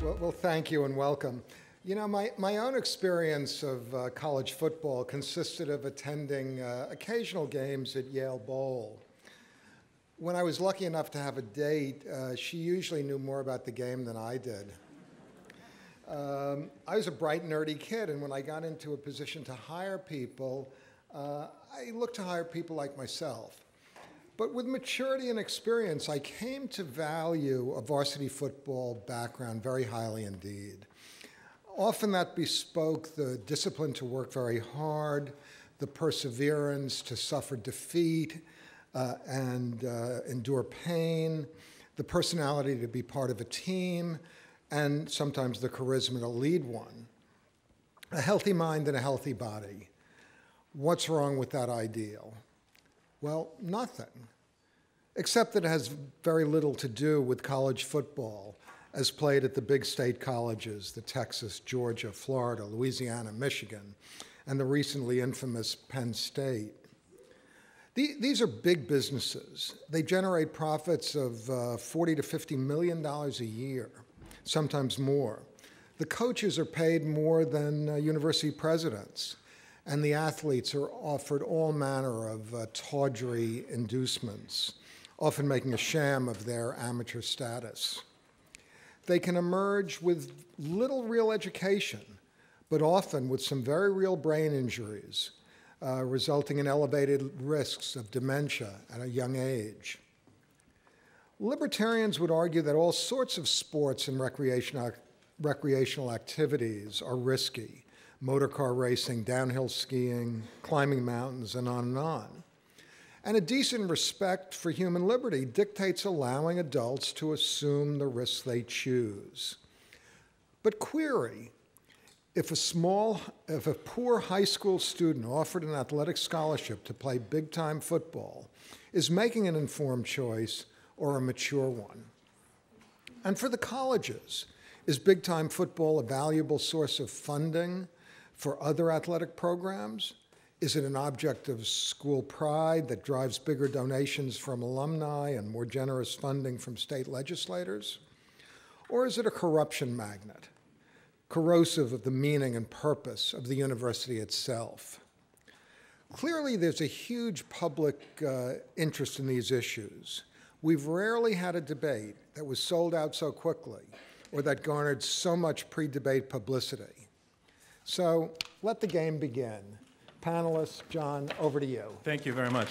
Well, thank you and welcome. You know, my own experience of college football consisted of attending occasional games at Yale Bowl. When I was lucky enough to have a date, she usually knew more about the game than I did. I was a bright, nerdy kid, and when I got into a position to hire people, I looked to hire people like myself. But with maturity and experience, I came to value a varsity football background very highly indeed. Often that bespoke the discipline to work very hard, the perseverance to suffer defeat and endure pain, the personality to be part of a team, and sometimes the charisma to lead one. A healthy mind and a healthy body. What's wrong with that ideal? Well, nothing, except that it has very little to do with college football as played at the big state colleges, the Texas, Georgia, Florida, Louisiana, Michigan, and the recently infamous Penn State. These are big businesses. They generate profits of $40 to $50 million a year, sometimes more. The coaches are paid more than university presidents, and the athletes are offered all manner of tawdry inducements, often making a sham of their amateur status. They can emerge with little real education, but often with some very real brain injuries, resulting in elevated risks of dementia at a young age. Libertarians would argue that all sorts of sports and recreational activities are risky. Motor car racing, downhill skiing, climbing mountains, and on and on. And a decent respect for human liberty dictates allowing adults to assume the risks they choose. But query, if a poor high school student offered an athletic scholarship to play big-time football is making an informed choice or a mature one. And for the colleges, is big-time football a valuable source of funding for other athletic programs? Is it an object of school pride that drives bigger donations from alumni and more generous funding from state legislators? Or is it a corruption magnet, corrosive of the meaning and purpose of the university itself? Clearly, there's a huge public interest in these issues. We've rarely had a debate that was sold out so quickly or that garnered so much pre-debate publicity. So let the game begin. Panelists, John, over to you. Thank you very much.